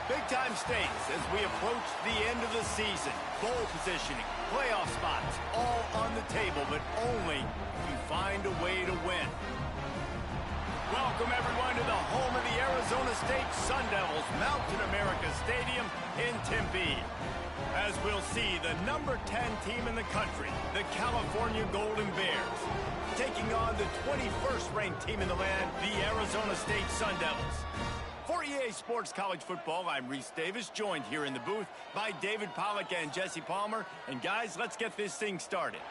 Big-time stakes as we approach the end of the season. Bowl positioning, playoff spots, all on the table, but only if you find a way to win. Welcome, everyone, to the home of the Arizona State Sun Devils, Mountain America Stadium in Tempe. As we'll see, the number 10 team in the country, the California Golden Bears, taking on the 21st ranked team in the land, the Arizona State Sun Devils. For EA Sports College Football, I'm Reese Davis, joined here in the booth by David Pollack and Jesse Palmer. And guys, let's get this thing started.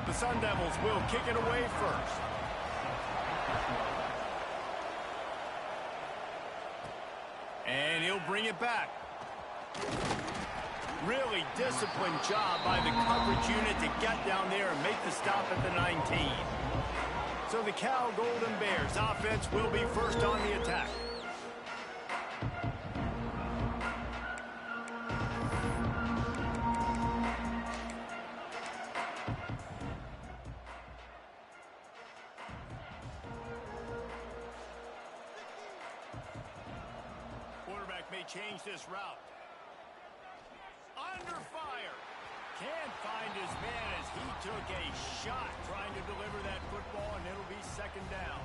The Sun Devils will kick it away first. And he'll bring it back. Really disciplined job by the coverage unit to get down there and make the stop at the 19. So the Cal Golden Bears offense will be first on the attack. Quarterback may change this route. Under fire. Can't find his man as he took a shot trying to deliver that football, and it'll be second down.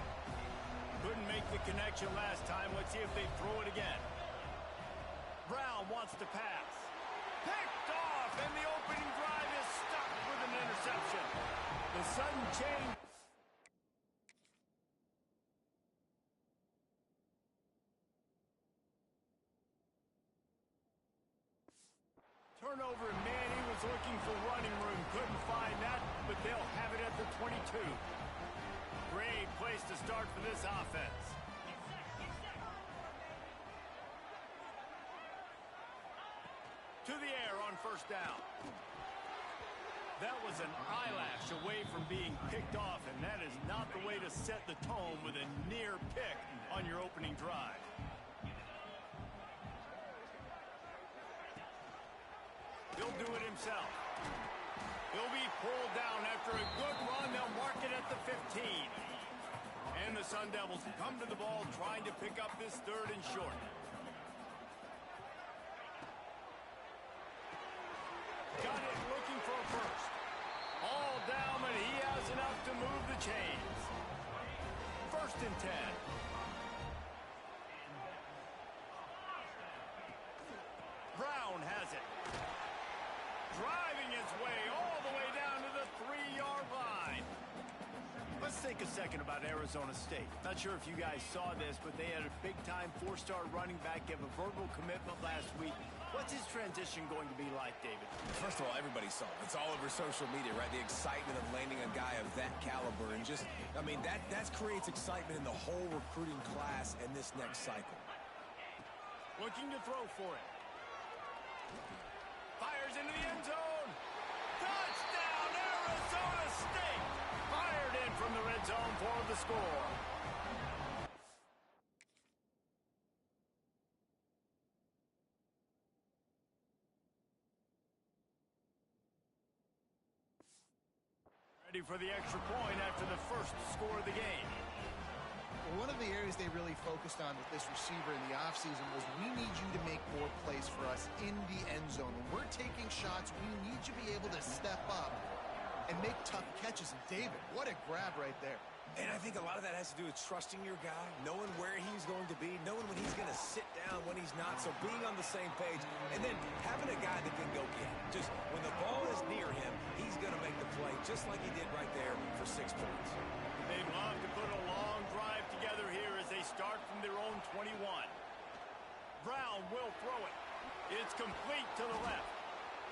Couldn't make the connection last time. Let's see if they throw it again. Brown wants to pass. Picked off, and the opening drive is stuck with an interception. The sudden change. Turnover, and man, he was looking for running room. Couldn't find that, but they'll have it at the 22. Great place to start for this offense. To the air on first down. That was an eyelash away from being picked off, and that is not the way to set the tone with a near pick on your opening drive. He'll do it himself. He'll be pulled down after a good run. They'll mark it at the 15. And the Sun Devils come to the ball trying to pick up this third and short. Got it looking for a first. All down, but he has enough to move the chains. First and 10. Brown has it. Driving his way all the way down to the 3-yard line. Let's think a second about Arizona State. Not sure if you guys saw this, but they had a big-time 4-star running back give a verbal commitment last week. What's his transition going to be like, David? First of all, everybody saw it. It's all over social media, right? The excitement of landing a guy of that caliber. And just, I mean, that creates excitement in the whole recruiting class in this next cycle. Looking to throw for it. Fires into the end zone. Touchdown, Arizona State. Fired in from the red zone for the score. Ready for the extra point after the first score of the game. One of the areas they really focused on with this receiver in the offseason was we need you to make more plays for us in the end zone. When we're taking shots, we need you to be able to step up and make tough catches. And David, what a grab right there. And I think a lot of that has to do with trusting your guy, knowing where he's going to be, knowing when he's going to sit down, when he's not. So being on the same page, and then having a guy that can go get it. Just when the ball is near him, he's going to make the play, just like he did right there for 6 points. They'd love to put a long drive together here as they start from their own 21. Brown will throw it. It's complete to the left.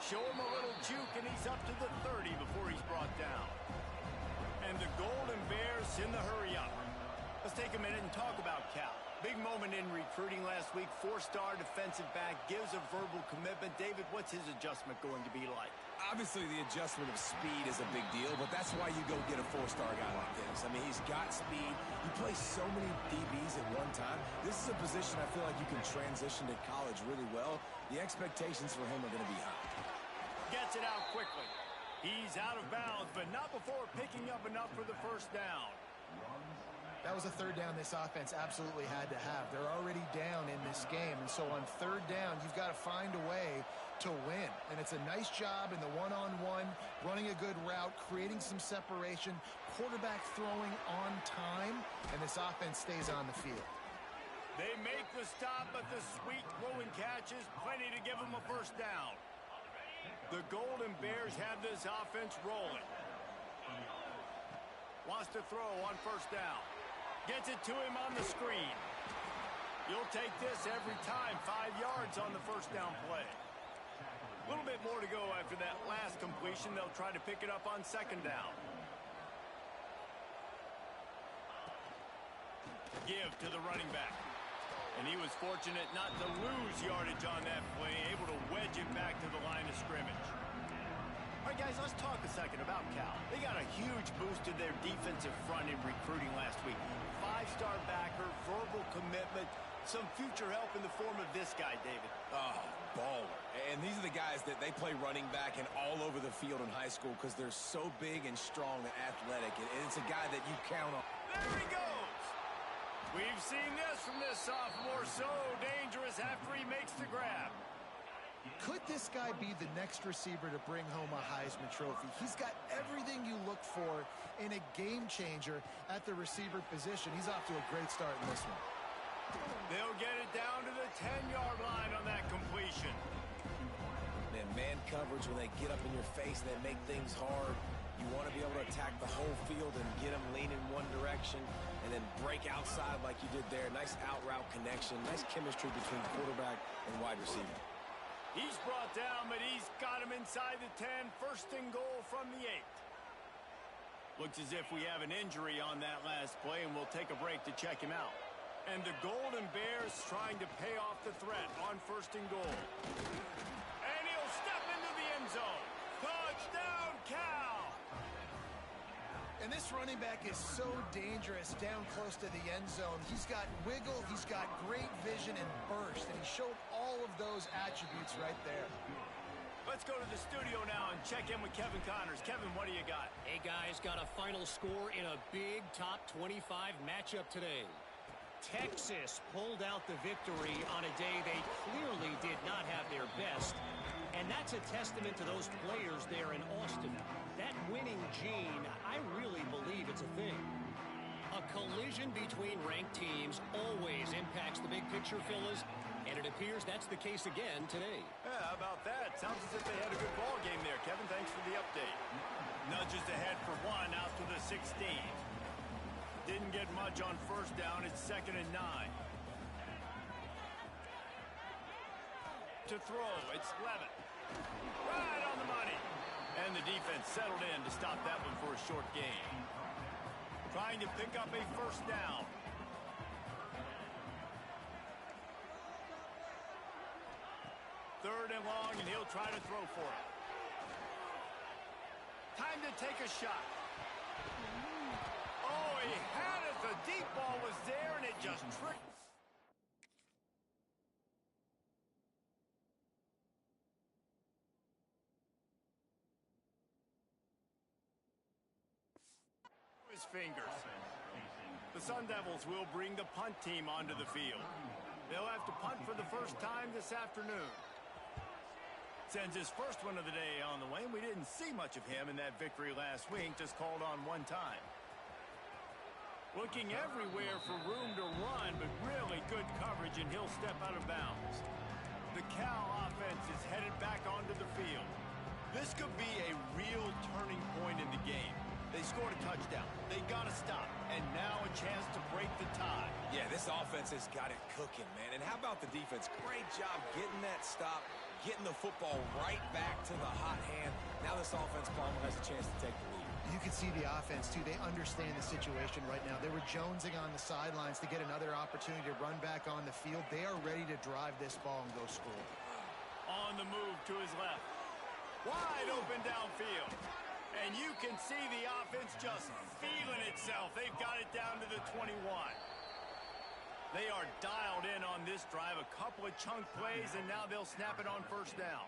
Show him a little juke, and he's up to the 30 before he's brought down. And the Golden Bears in the hurry-up. Let's take a minute and talk about Cal. Big moment in recruiting last week. 4-star defensive back gives a verbal commitment. David, what's his adjustment going to be like? Obviously, the adjustment of speed is a big deal, but that's why you go get a 4-star guy like this. I mean, he's got speed. You play so many DBs at one time. This is a position I feel like you can transition to college really well. The expectations for him are going to be high. Gets it out quickly. He's out of bounds, but not before picking up enough for the first down. That was a third down this offense absolutely had to have. They're already down in this game, and so on third down, you've got to find a way to win. And it's a nice job in the one-on-one, running a good route, creating some separation, quarterback throwing on time, and this offense stays on the field. They make the stop, but the sweet throwing catch is plenty to give them a first down. The Golden Bears have this offense rolling. Wants to throw on first down. Gets it to him on the screen. You'll take this every time. 5 yards on the first down play. A little bit more to go after that last completion. They'll try to pick it up on second down. Give to the running back. And he was fortunate not to lose yardage on that play, able to wedge it back to the line of scrimmage. All right, guys, let's talk a second about Cal. They got a huge boost to their defensive front in recruiting last week. 5-star backer, verbal commitment, some future help in the form of this guy, David. Oh, baller. And these are the guys that they play running back and all over the field in high school because they're so big and strong and athletic. And it's a guy that you count on. There he goes. We've seen this from this sophomore. So dangerous after he makes the grab. Could this guy be the next receiver to bring home a Heisman Trophy? He's got everything you look for in a game changer at the receiver position. He's off to a great start in this one. They'll get it down to the 10-yard line on that completion. Man coverage, when they get up in your face, they make things hard. You want to be able to attack the whole field and get them leaning one direction and then break outside like you did there. Nice out route connection, nice chemistry between quarterback and wide receiver. He's brought down, but he's got him inside the 10. First and goal from the 8. Looks as if we have an injury on that last play, and we'll take a break to check him out. And the Golden Bears trying to pay off the threat on first and goal. And he'll step into the end zone. Touchdown, Cal! And this running back is so dangerous down close to the end zone. He's got wiggle, he's got great vision and burst, and he showed all of those attributes right there. Let's go to the studio now and check in with Kevin Connors. Kevin, what do you got? Hey, guys, got a final score in a big top 25 matchup today. Texas pulled out the victory on a day they clearly did not have their best. And that's a testament to those players there in Austin. That winning gene, I really believe it's a thing. A collision between ranked teams always impacts the big picture, fellas, and it appears that's the case again today. Yeah, how about that? Sounds as if they had a good ball game there. Kevin, thanks for the update. Nudges ahead for one out to the 16. Didn't get much on first down. It's 2nd and 9. To throw, it's Levitt. Right on the money. And the defense settled in to stop that one for a short gain. Trying to pick up a first down. Third and long, and he'll try to throw for it. Time to take a shot. Oh, he had it. The deep ball was there, and it just tricked. His fingers. The Sun Devils will bring the punt team onto the field. They'll have to punt for the first time this afternoon. Sends his first one of the day on the way. We didn't see much of him in that victory last week, just called on one time. Looking everywhere for room to run, but really good coverage, and he'll step out of bounds. The Cal offense is headed back onto the field. This could be a real turning point in the game. They scored a touchdown. They got to stop. And now a chance to break the tie. Yeah, this offense has got it cooking, man. And how about the defense? Great job getting that stop, getting the football right back to the hot hand. Now this offense, Palmer, has a chance to take the lead. You can see the offense, too. They understand the situation right now. They were jonesing on the sidelines to get another opportunity to run back on the field. They are ready to drive this ball and go score. On the move to his left. Wide open downfield. And you can see the offense just feeling itself. They've got it down to the 21. They are dialed in on this drive. A couple of chunk plays, and now they'll snap it on first down.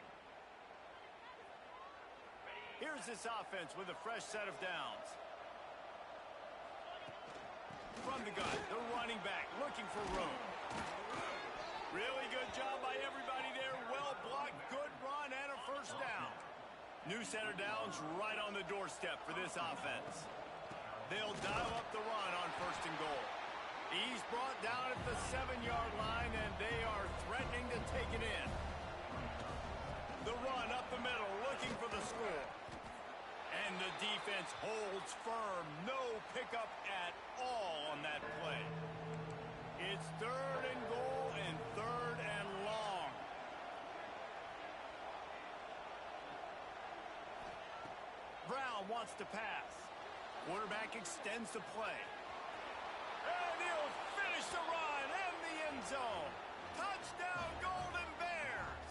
Here's this offense with a fresh set of downs. from the gun. The running back looking for room. Really good job by everybody there. Well blocked, good run, and a first down. New center downs right on the doorstep for this offense. They'll dial up the run on 1st and goal. He's brought down at the 7-yard line, and they are threatening to take it in. The run up the middle, looking for the score. And the defense holds firm. No pickup at all on that play. It's 3rd and goal and 3rd and long. Brown wants to pass. Quarterback extends the play. And he'll finish the run in the end zone. Touchdown, Golden Bears!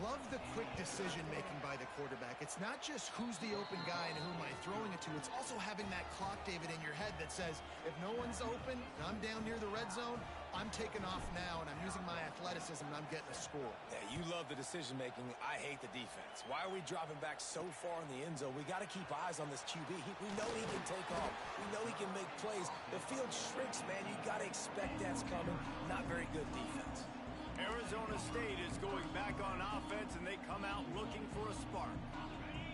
Love the quick decision-making by the quarterback. It's not just who's the open guy and who am I throwing it to. It's also having that clock, David, in your head that says, if no one's open and I'm down near the red zone, I'm taking off now, and I'm using my athleticism, and I'm getting a score. Yeah, you love the decision-making. I hate the defense. Why are we dropping back so far in the end zone? We got to keep eyes on this QB. We know he can take off. We know he can make plays. The field shrinks, man. You got to expect that's coming. Not very good defense. Arizona State is going back on offense, and they come out looking for a spark.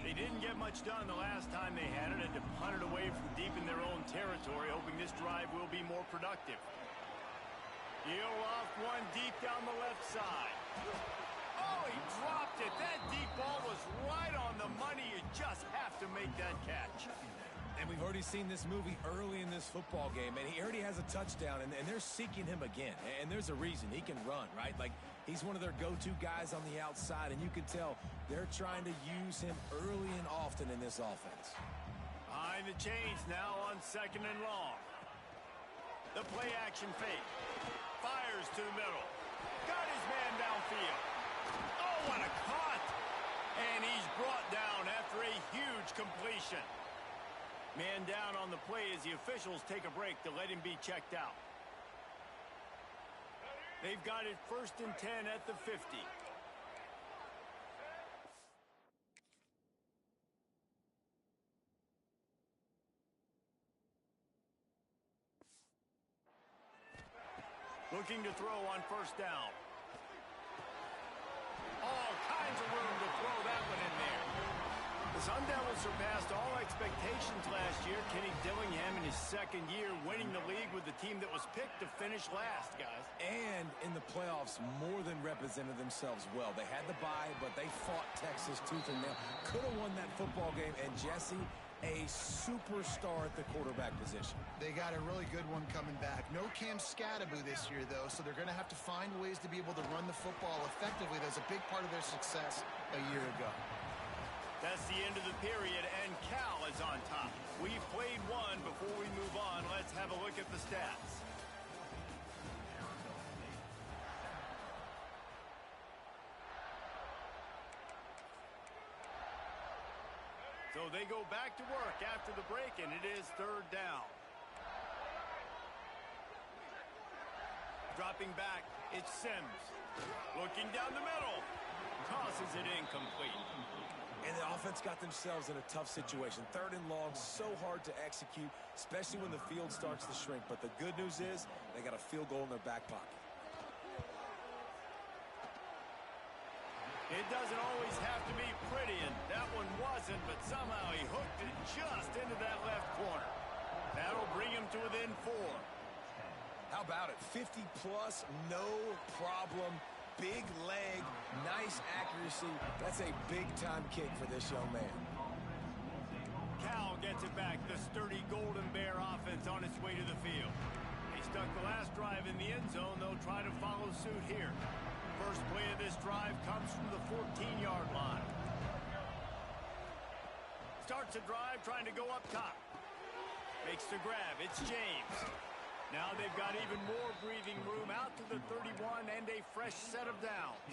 They didn't get much done the last time they had it, and to punt it away from deep in their own territory, hoping this drive will be more productive. He'll off one deep down the left side. Oh, he dropped it. That deep ball was right on the money. You just have to make that catch. And we've already seen this movie early in this football game, and he already has a touchdown, and they're seeking him again. And there's a reason. He can run, right? Like, he's one of their go-to guys on the outside, and you can tell they're trying to use him early and often in this offense. Behind the chains now on 2nd and long. The play action fake. Fires to the middle. Got his man downfield. Oh, what a cut! And he's brought down after a huge completion. Man down on the play as the officials take a break to let him be checked out. They've got it 1st and 10 at the 50. Looking to throw on 1st down. All kinds of room to throw that one in there. The Sun Devils surpassed all expectations last year. Kenny Dillingham in his 2nd year winning the league with the team that was picked to finish last, guys. And in the playoffs, more than represented themselves well. They had the bye, but they fought Texas tooth and nail. Could have won that football game, and Jesse, a superstar at the quarterback position. They got a really good one coming back. No Cam Scattaboo this year, though, so they're going to have to find ways to be able to run the football effectively. That's a big part of their success a year ago. That's the end of the period, and Cal is on top. We've played one. Before we move on, let's have a look at the stats. So they go back to work after the break, and it is 3rd down. Dropping back, it's Sims. Looking down the middle. Tosses it incomplete. And the offense got themselves in a tough situation. 3rd and long, so hard to execute, especially when the field starts to shrink. But the good news is they got a field goal in their back pocket. It doesn't always have to be pretty, and that one wasn't, but somehow he hooked it just into that left corner. That'll bring him to within 4. How about it? 50-plus, no problem. Big leg, nice accuracy. That's a big-time kick for this young man. Cal gets it back. The sturdy Golden Bear offense on its way to the field. They stuck the last drive in the end zone. They'll try to follow suit here. First play of this drive comes from the 14-yard line. Starts a drive trying to go up top. Makes the grab. It's James. Now they've got even more breathing room out to the 31 and a fresh set of downs.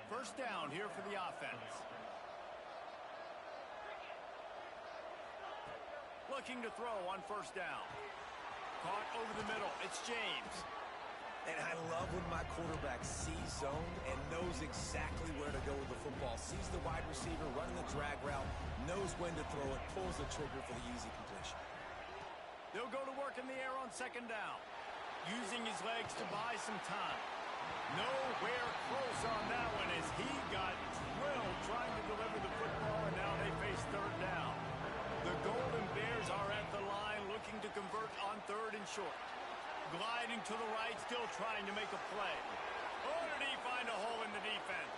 First down here for the offense. Looking to throw on 1st down. Caught over the middle. It's James. And I love when my quarterback sees zone and knows exactly where to go with the football. Sees the wide receiver running the drag route, knows when to throw it, pulls the trigger for the easy completion. They'll go to work in the air on second down, using his legs to buy some time. Nowhere close on that one as he got drilled trying to deliver the football, and now they face third down. The Golden Bears are at the line looking to convert on third and short. Gliding to the right, still trying to make a play. Oh, did he find a hole in the defense?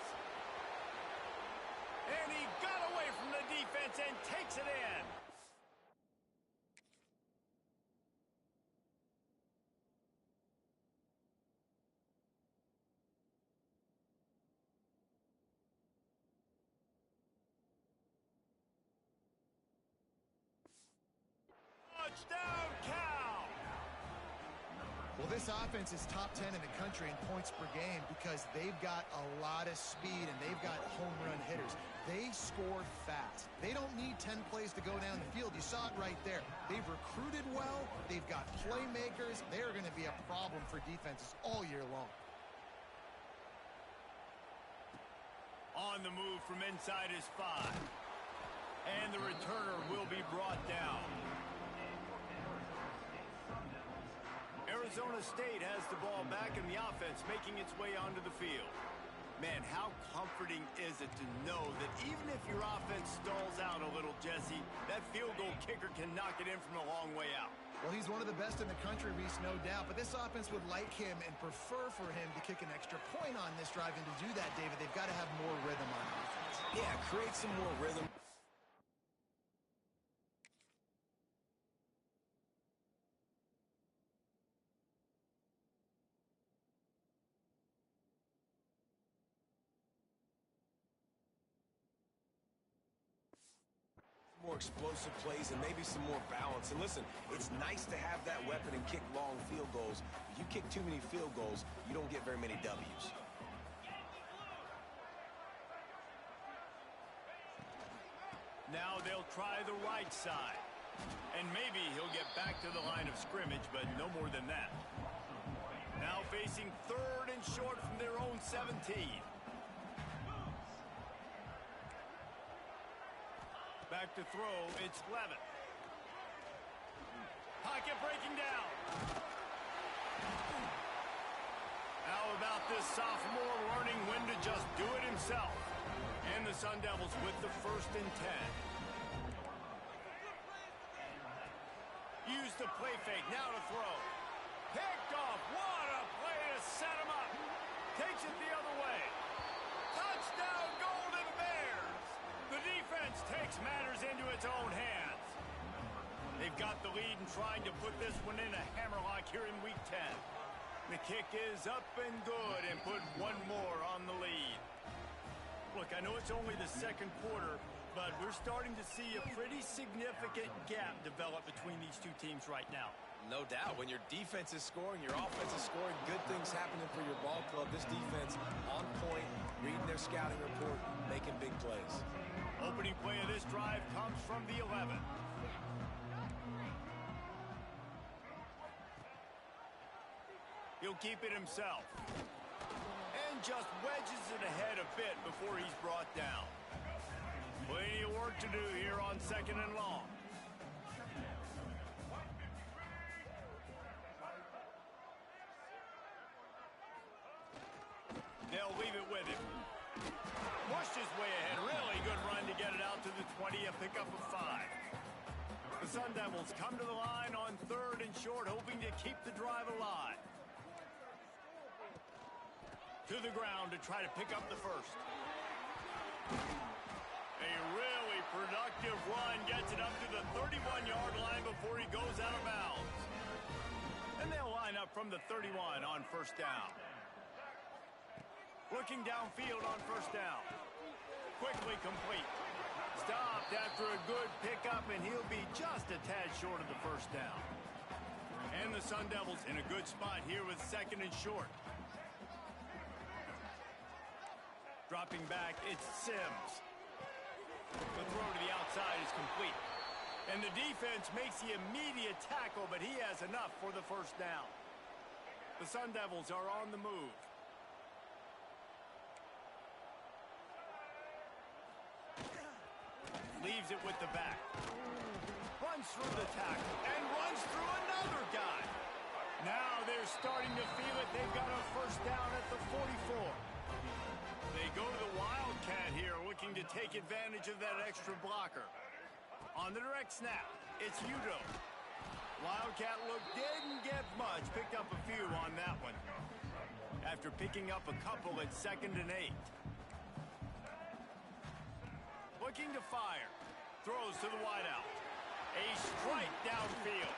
And he got away from the defense and takes it in. Touchdown, Cal! Well, this offense is top 10 in the country in points per game because they've got a lot of speed and they've got home run hitters. They score fast. They don't need 10 plays to go down the field. You saw it right there. They've recruited well. They've got playmakers. They're going to be a problem for defenses all year long. On the move from inside his 5. And the returner will be brought down. Arizona State has the ball back in the offense, making its way onto the field. Man, how comforting is it to know that even if your offense stalls out a little, Jesse, that field goal kicker can knock it in from a long way out. Well, he's one of the best in the country, Reese, no doubt. But this offense would like him and prefer for him to kick an extra point on this drive. And to do that, David, they've got to have more rhythm on offense. Yeah, create some more rhythm. More explosive plays and maybe some more balance. And listen, it's nice to have that weapon and kick long field goals. If you kick too many field goals, you don't get very many W's. Now they'll try the right side. And maybe he'll get back to the line of scrimmage, but no more than that. Now facing third and short from their own 17. Back to throw, it's Levitt. Pocket breaking down. How about this sophomore learning when to just do it himself? And the Sun Devils with the 1st and 10. Use the play fake, now to throw. Picked off, what a play to set him up. Takes it the other way. Touchdown, Golden Bears! The defense takes matters into its own hands. They've got the lead and trying to put this one in a hammerlock here in Week 10. The kick is up and good and put one more on the lead. Look, I know it's only the second quarter, but we're starting to see a pretty significant gap develop between these two teams right now. No doubt. When your defense is scoring, your offense is scoring, good things happening for your ball club. This defense on point, reading their scouting report, making big plays. Opening play of this drive comes from the 11. He'll keep it himself. And just wedges it ahead a bit before he's brought down. Plenty of work to do here on second and long. They'll leave it with him. Pushed his way ahead. Really good run to get it out to the 20, a pickup of 5. The Sun Devils come to the line on third and short, hoping to keep the drive alive. To the ground to try to pick up the first. A really productive run gets it up to the 31-yard line before he goes out of bounds. And they'll line up from the 31 on first down. Looking downfield on first down. Quickly complete. Stopped after a good pickup, and he'll be just a tad short of the first down. And the Sun Devils in a good spot here with second and short. Dropping back, it's Sims. The throw to the outside is complete. And the defense makes the immediate tackle, but he has enough for the first down. The Sun Devils are on the move. Leaves it with the back. runs through the tackle and runs through another guy. Now they're starting to feel it. They've got a first down at the 44. They go to the Wildcat here, looking to take advantage of that extra blocker. On the direct snap, it's Udo. Wildcat look didn't get much. Picked up a few on that one. After picking up a couple at 2nd and 8. Looking to fire. Throws to the wideout. A strike downfield.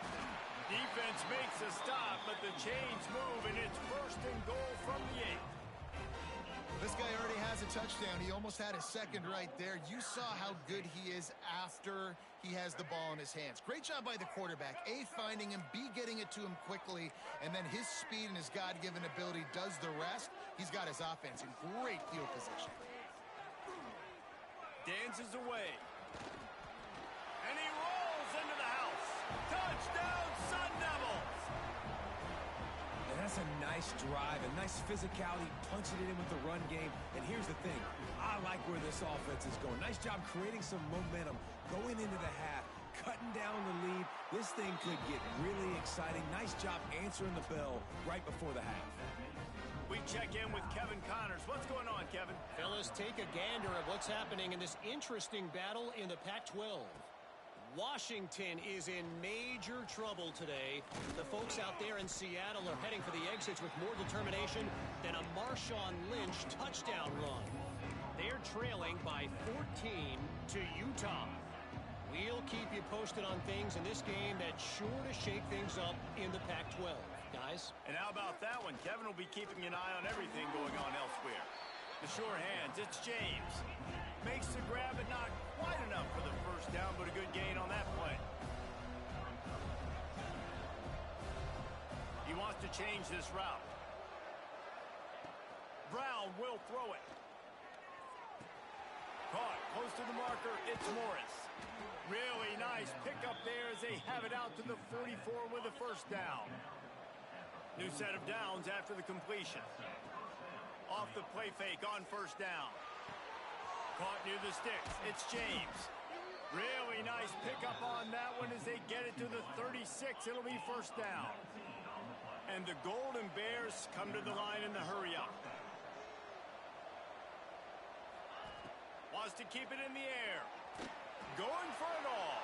Defense makes a stop, but the chains move, and it's 1st and goal from the 8. This guy already has a touchdown. He almost had his second right there. You saw how good he is after he has the ball in his hands. Great job by the quarterback. A, finding him, B, getting it to him quickly, and then his speed and his God-given ability does the rest. He's got his offense in great field position. Dances away. And he rolls into the house. Touchdown, Sun Devils! And that's a nice drive, a nice physicality, punching it in with the run game. And here's the thing. I like where this offense is going. Nice job creating some momentum, going into the half, cutting down the lead. This thing could get really exciting. Nice job answering the bell right before the half. We check in with Kevin Connors. What's going on, Kevin? Fellas, take a gander at what's happening in this interesting battle in the Pac-12. Washington is in major trouble today. The folks out there in Seattle are heading for the exits with more determination than a Marshawn Lynch touchdown run. They're trailing by 14 to Utah. We'll keep you posted on things in this game that's sure to shake things up in the Pac-12. Guys? And how about that one? Kevin will be keeping an eye on everything going on elsewhere. The sure hands, it's James. Makes the grab, but not quite enough for the first down, but a good gain on that play. He wants to change this route. Brown will throw it. Caught close to the marker, it's Morris. Really nice pickup there as they have it out to the 44 with a first down. New set of downs after the completion. Off the play fake on first down. Caught near the sticks. It's James. Really nice pickup on that one as they get it to the 36. It'll be first down. And the Golden Bears come to the line in the hurry up. Wants to keep it in the air. Going for it all.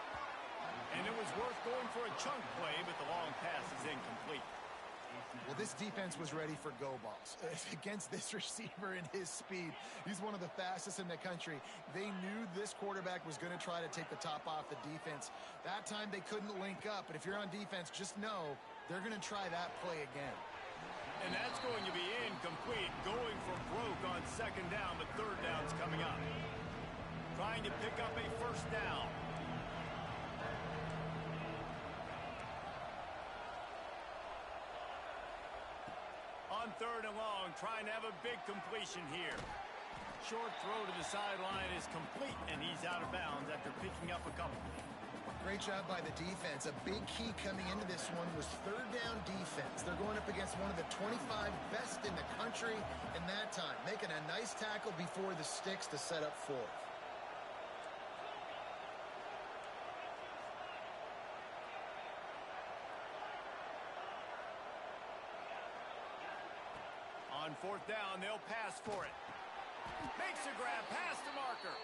And it was worth going for a chunk play, but the long pass is incomplete. Well, this defense was ready for go balls against this receiver and his speed. He's one of the fastest in the country. They knew this quarterback was going to try to take the top off the defense. That time they couldn't link up, but if you're on defense, just know they're going to try that play again. And that's going to be incomplete, going for broke on second down, but third down's coming up. Trying to pick up a first down. On third and long, trying to have a big completion here. Short throw to the sideline is complete, and he's out of bounds after picking up a couple. Great job by the defense. A big key coming into this one was third down defense. They're going up against one of the 25 best in the country in that time, making a nice tackle before the sticks to set up fourth. On fourth down, they'll pass for it. Makes a grab past the marker.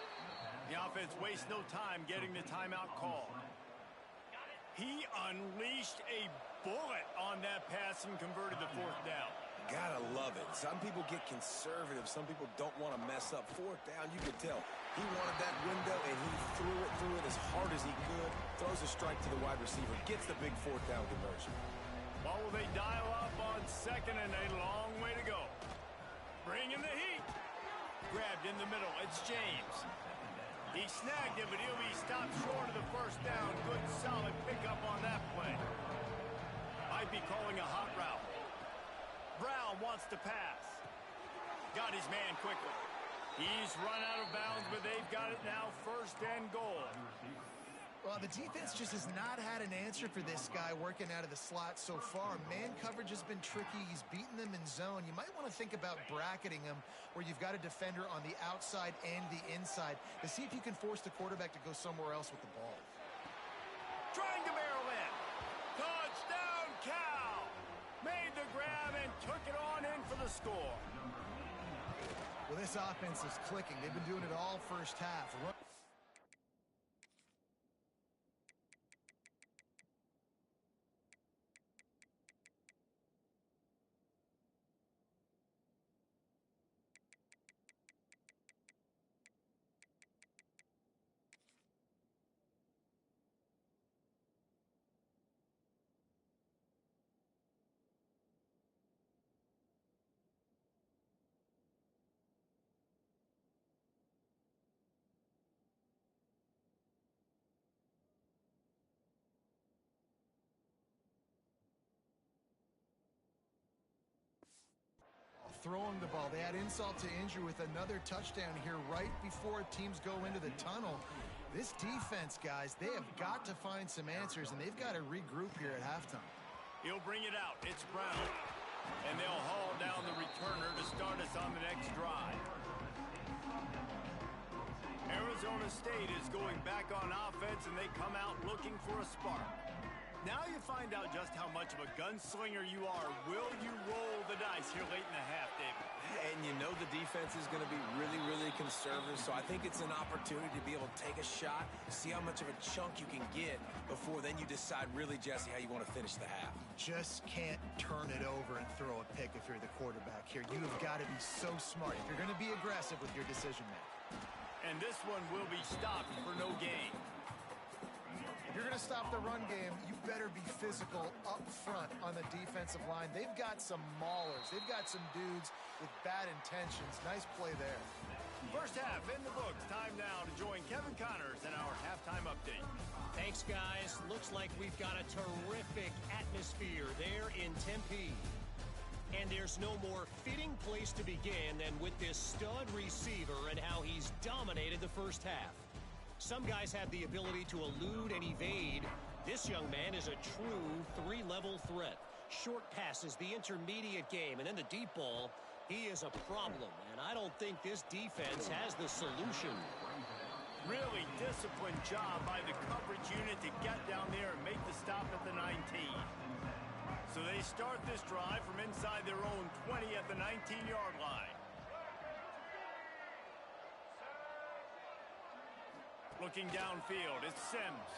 The offense wastes no time getting the timeout call. He unleashed a bullet on that pass and converted the fourth down. Gotta love it. Some people get conservative. Some people don't want to mess up. Fourth down, you could tell. He wanted that window, and he threw it as hard as he could. Throws a strike to the wide receiver. Gets the big fourth down conversion. What will they dial up on second and a long way to go? Bring in the heat. Grabbed in the middle. It's James. He snagged it, but he'll be stopped short of the first down. Good, solid pickup on that play. Might be calling a hot route. Brown wants to pass. Got his man quickly. He's run out of bounds, but they've got it now first and goal. Well, the defense just has not had an answer for this guy working out of the slot so far. Man coverage has been tricky. He's beaten them in zone. You might want to think about bracketing him where you've got a defender on the outside and the inside to see if you can force the quarterback to go somewhere else with the ball. Trying to barrel in. Touchdown, Cal. Made the grab and took it on in for the score. Well, this offense is clicking. They've been doing it all first half. Throwing the ball. They had insult to injury with another touchdown here right before teams go into the tunnel. This defense, guys, they have got to find some answers, and they've got to regroup here at halftime. He'll bring it out. It's Brown. And they'll haul down the returner to start us on the next drive. Arizona State is going back on offense, and they come out looking for a spark. Now you find out just how much of a gunslinger you are. Will you roll the dice here late in the half, David? And you know the defense is going to be really, really conservative, so I think it's an opportunity to be able to take a shot, see how much of a chunk you can get before then you decide really, Jesse, how you want to finish the half. Just can't turn it over and throw a pick if you're the quarterback here. You have got to be so smart if you're going to be aggressive with your decision making. And this one will be stopped for no gain. If you're going to stop the run game, you better be physical up front on the defensive line. They've got some maulers. They've got some dudes with bad intentions. Nice play there. First half in the books. Time now to join Kevin Connors in our halftime update. Thanks, guys. Looks like we've got a terrific atmosphere there in Tempe. And there's no more fitting place to begin than with this stud receiver and how he's dominated the first half. Some guys have the ability to elude and evade. This young man is a true three-level threat. Short passes, the intermediate game, and then the deep ball. He is a problem, and I don't think this defense has the solution. Really disciplined job by the coverage unit to get down there and make the stop at the 19. So they start this drive from inside their own 20 at the 19-yard line. Looking downfield, it's Sims.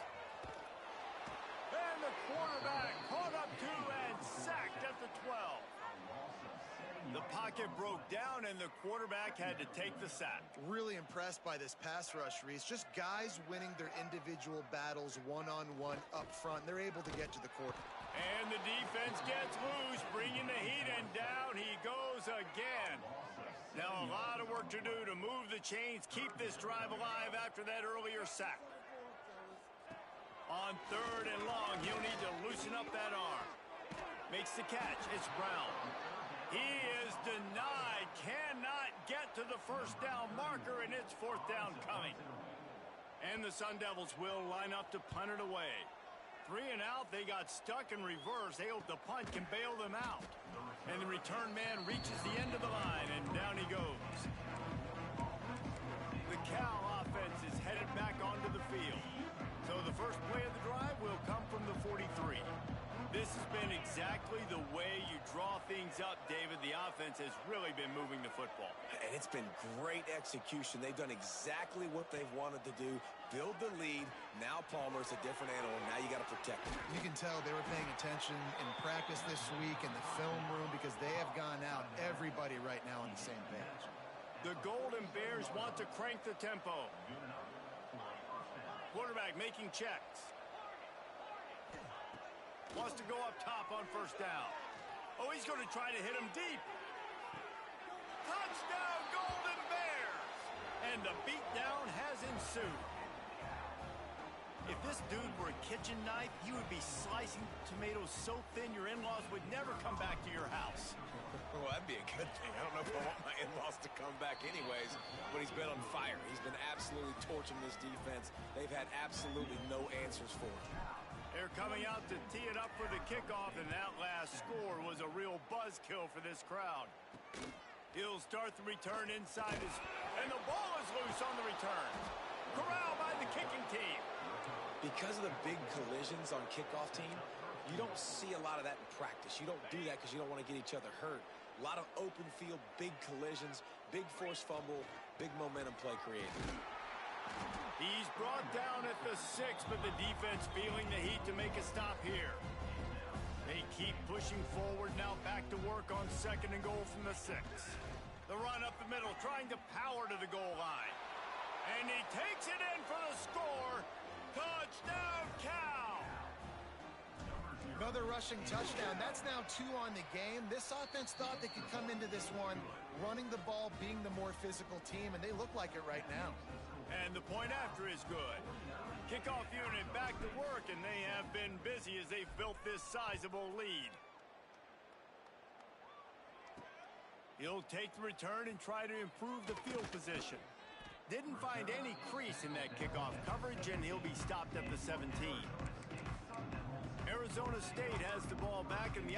And the quarterback caught up to and sacked at the 12. The pocket broke down, and the quarterback had to take the sack. Really impressed by this pass rush, Reese. Just guys winning their individual battles one-on-one up front. They're able to get to the quarter. And the defense gets loose, bringing the heat, and down he goes again. Now a lot of work to do to move the chains, keep this drive alive after that earlier sack. On third and long, he'll need to loosen up that arm. Makes the catch. It's Brown. He is denied. Cannot get to the first down marker, and it's fourth down coming. And the Sun Devils will line up to punt it away. 3 and out, they got stuck in reverse. They hope the punt can bail them out. And the return man reaches the end of the line, and down he goes. The Cal offense is headed back onto the field. So the first play of the drive will come from the 43. This has been exactly the way you draw things up, David. The offense has really been moving the football. And it's been great execution. They've done exactly what they've wanted to do. Build the lead. Now Palmer's a different animal. Now you got to protect him. You can tell they were paying attention in practice this week in the film room because they have gone out, everybody right now on the same page. The Golden Bears want to crank the tempo. Quarterback making checks. Wants to go up top on first down. Oh, he's going to try to hit him deep. Touchdown, Golden Bears! And the beatdown has ensued. If this dude were a kitchen knife, he would be slicing tomatoes so thin your in-laws would never come back to your house. Well, that'd be a good thing. I don't know if I want my in-laws to come back anyways, but he's been on fire. He's been absolutely torching this defense. They've had absolutely no answers for him. They're coming out to tee it up for the kickoff, and that last score was a real buzzkill for this crowd. He'll start the return inside his... And the ball is loose on the return. Corralled by the kicking team. Because of the big collisions on kickoff team, you don't see a lot of that in practice. You don't do that because you don't want to get each other hurt. A lot of open field, big collisions, big forced fumble, big momentum play created. He's brought down at the 6, but the defense feeling the heat to make a stop here. They keep pushing forward now, back to work on 2nd and goal from the 6. The run up the middle, trying to power to the goal line. And he takes it in for the score. Touchdown, Cal! Another rushing touchdown. That's now 2 on the game. This offense thought they could come into this one running the ball, being the more physical team, and they look like it right now. And the point after is good. Kickoff unit back to work, and they have been busy as they've built this sizable lead. He'll take the return and try to improve the field position. Didn't find any crease in that kickoff coverage, and he'll be stopped at the 17. Arizona State has the ball back in the